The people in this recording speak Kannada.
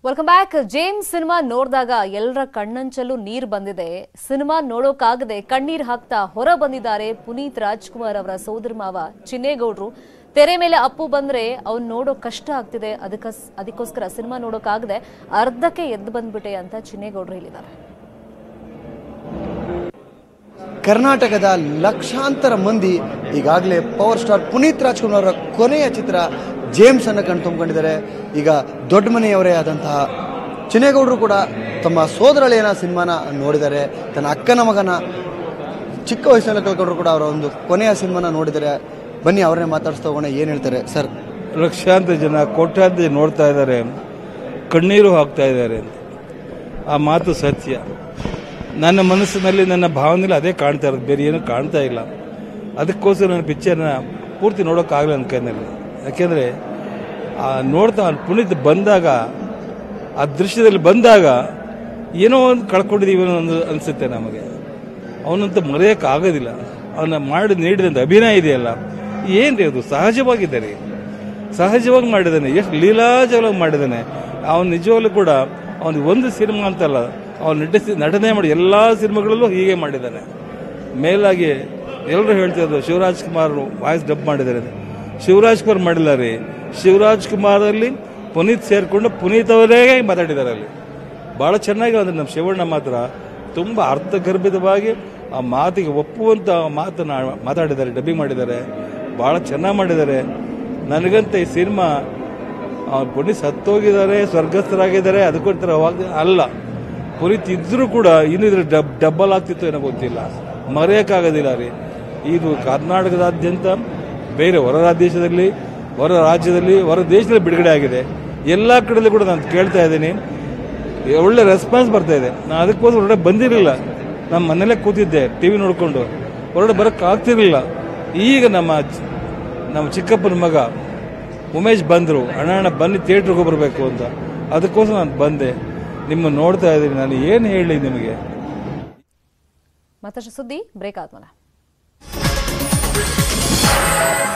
Welcome back. ಜೇಮ್ಸ್ ಸಿನಿಮಾ ನೋಡಿದಾಗ ಎಲ್ಲರ ಕಣ್ಣಂಚಲ್ಲೂ ನೀರು ಬಂದಿದೆ. ಸಿನಿಮಾ ನೋಡೋಕಾಗದೆ ಕಣ್ಣೀರು ಹಾಕ್ತಾ ಹೊರ ಬಂದಿದ್ದಾರೆ ಪುನೀತ್ ರಾಜ್ಕುಮಾರ್ ಅವರ ಸೋದರ ಮಾವ ಚಿನ್ನೇಗೌಡರು. ತೆರೆ ಮೇಲೆ ಅಪ್ಪು ಬಂದ್ರೆ ಅವ್ನು ನೋಡೋ ಕಷ್ಟ ಆಗ್ತಿದೆ, ಅದಕ್ಕೋಸ್ಕರ ಸಿನಿಮಾ ನೋಡೋಕಾಗದೆ ಅರ್ಧಕ್ಕೆ ಎದ್ದು ಬಂದ್ಬಿಟ್ಟೆ ಅಂತ ಚಿನ್ನೇಗೌಡರು ಹೇಳಿದ್ದಾರೆ. ಕರ್ನಾಟಕದ ಲಕ್ಷಾಂತರ ಮಂದಿ ಈಗಾಗಲೇ ಪವರ್ ಸ್ಟಾರ್ ಪುನೀತ್ ರಾಜ್ಕುಮಾರ್ ಅವರ ಕೊನೆಯ ಚಿತ್ರ ಜೇಮ್ಸ್ ಅನ್ನು ಕಣ್ತುಂಬಿಕೊಂಡಿದ್ದಾರೆ. ಈಗ ದೊಡ್ಡ ಮನೆಯವರೇ ಆದಂತಹ ಚಿನ್ನೇಗೌಡರು ಕೂಡ ತಮ್ಮ ಸೋದರಳಿಯನ ಸಿನಿಮಾನ ನೋಡಿದ್ದಾರೆ. ತನ್ನ ಅಕ್ಕನ ಮಗನ ಚಿಕ್ಕ ವಯಸ್ಸಿನಲ್ಲಿ ಕಳ್ಕೊಂಡ್ರು ಕೂಡ ಅವರ ಒಂದು ಕೊನೆಯ ಸಿನಿಮಾನ ನೋಡಿದ್ದಾರೆ. ಬನ್ನಿ ಅವರನ್ನೇ ಮಾತಾಡಿಸ್ತಾ ಹೋಗೋಣ. ಏನು ಹೇಳ್ತಾರೆ ಸರ್? ಲಕ್ಷಾಂತರ ಜನ ಕೋಟ್ಯಾಂತರ ಜನ ನೋಡ್ತಾ ಇದ್ದಾರೆ, ಕಣ್ಣೀರು ಹಾಕ್ತಾ ಇದ್ದಾರೆ. ಆ ಮಾತು ಸತ್ಯ. ನನ್ನ ಮನಸ್ಸಿನಲ್ಲಿ ನನ್ನ ಭಾವನೆಯಲ್ಲಿ ಅದೇ ಕಾಣ್ತಾ ಇರೋದು, ಬೇರೆ ಏನೂ ಕಾಣ್ತಾ ಇಲ್ಲ. ಅದಕ್ಕೋಸ್ಕರ ನನ್ನ ಪಿಕ್ಚರ್ನ ಪೂರ್ತಿ ನೋಡೋಕ್ಕಾಗಲ್ಲ ಅನ್ಕೊಂಡಿಲ್ಲ. ಯಾಕೆಂದರೆ ನೋಡ್ತಾ ಪುನೀತ್ ಬಂದಾಗ, ಆ ದೃಶ್ಯದಲ್ಲಿ ಬಂದಾಗ ಏನೋ ಒಂದು ಕಳ್ಕೊಂಡಿದ್ದೀವಿ ಅನ್ನೋ ಅನಿಸುತ್ತೆ ನಮಗೆ. ಅವನಂತೂ ಮರೆಯೋಕ್ಕಾಗೋದಿಲ್ಲ. ಅವನ ನೀಡಿದಂಥ ಅಭಿನಯ ಇದೆಯಲ್ಲ, ಏನ್ರಿ ಅದು ಸಹಜವಾಗಿದ್ದಾರೆ, ಸಹಜವಾಗಿ ಮಾಡಿದ್ದಾನೆ, ಎಷ್ಟು ಲೀಲಾಜವಾಗಿ ಮಾಡಿದ್ದಾನೆ. ಅವನು ನಿಜವಾಗ್ಲೂ ಕೂಡ ಅವನಿಗೆ ಒಂದು ಸಿನಿಮಾ ಅಂತಲ್ಲ, ಅವನು ನಟನೆ ಮಾಡಿ ಎಲ್ಲ ಸಿನಿಮಾಗಳಲ್ಲೂ ಹೀಗೆ ಮಾಡಿದ್ದಾನೆ. ಮೇಲಾಗಿ ಎಲ್ಲರೂ ಹೇಳ್ತಿರೋದು ಶಿವರಾಜ್ ಕುಮಾರ್ ವಾಯ್ಸ್ ಡಬ್ ಮಾಡಿದ್ದಾರೆ. ಶಿವರಾಜ್ ಕುಮಾರ್ ಮಾಡಿಲ್ಲ ರೀ. ಶಿವರಾಜ್ ಕುಮಾರಲ್ಲಿ ಪುನೀತ್ ಸೇರಿಕೊಂಡು ಪುನೀತ್ ಅವರೇ ಮಾತಾಡಿದ್ದಾರೆ. ಅಲ್ಲಿ ಭಾಳ ಚೆನ್ನಾಗಿ ಅಂದರೆ ನಮ್ಮ ಶಿವಣ್ಣ ಮಾತ್ರ ತುಂಬ ಅರ್ಥಗರ್ಭಿತವಾಗಿ ಆ ಮಾತಿಗೆ ಒಪ್ಪುವಂಥ ಮಾತನ್ನು ಮಾತಾಡಿದ್ದಾರೆ, ಡಬ್ಬಿಂಗ್ ಮಾಡಿದ್ದಾರೆ, ಭಾಳ ಚೆನ್ನಾಗಿ ಮಾಡಿದ್ದಾರೆ. ನನಗಂತ ಈ ಸಿನಿಮಾ ಪುನೀತ್ ಸತ್ತೋಗಿದ್ದಾರೆ, ಸ್ವರ್ಗಸ್ಥರಾಗಿದ್ದಾರೆ, ಅದಕ್ಕೋಸ್ಕರ ಅಲ್ಲ. ಪುನೀತ್ ಇದ್ರೂ ಕೂಡ ಇನ್ನಿದ್ರೆ ಡಬ್ಬಲ್ ಆಗ್ತಿತ್ತು ಏನೋ ಗೊತ್ತಿಲ್ಲ, ಮರೆಯೋಕ್ಕಾಗೋದಿಲ್ಲ ರೀ. ಇದು ಕರ್ನಾಟಕದಾದ್ಯಂತ, ಬೇರೆ ಹೊರ ರಾಜ್ಯದಲ್ಲಿ, ಹೊರ ದೇಶದಲ್ಲಿ ಬಿಡುಗಡೆ ಆಗಿದೆ. ಎಲ್ಲ ಕಡೆಯಲ್ಲೂ ಕೂಡ ನಾನು ಕೇಳ್ತಾ ಇದ್ದೀನಿ, ಒಳ್ಳೆ ರೆಸ್ಪಾನ್ಸ್ ಬರ್ತಾ ಇದೆ. ನಾನು ಅದಕ್ಕೋಸ್ಕರ ಹೊರಗಡೆ ಬಂದಿರಲಿಲ್ಲ, ನಮ್ಮ ಮನೇಲೇ ಕೂತಿದ್ದೆ ಟಿ ವಿ ನೋಡಿಕೊಂಡು, ಹೊರಗಡೆ ಬರೋಕ್ಕಾಗ್ತಿರಲಿಲ್ಲ. ಈಗ ನಮ್ಮ ಚಿಕ್ಕಪ್ಪನ ಮಗ ಉಮೇಶ್ ಬಂದರು, ಅಣ್ಣ ಬನ್ನಿ ಥಿಯೇಟ್ರಿಗೆ ಬರಬೇಕು ಅಂತ. ಅದಕ್ಕೋಸ್ಕರ ನಾನು ಬಂದೆ, ನಿಮ್ಮನ್ನು ನೋಡ್ತಾ ಇದ್ದೀನಿ. ನಾನು ಏನು ಹೇಳಿ ನಿಮಗೆ. ಮತ್ತಷ್ಟು ಸುದ್ದಿ ಬ್ರೇಕ್ ಆದ್ಮೇಲೆ.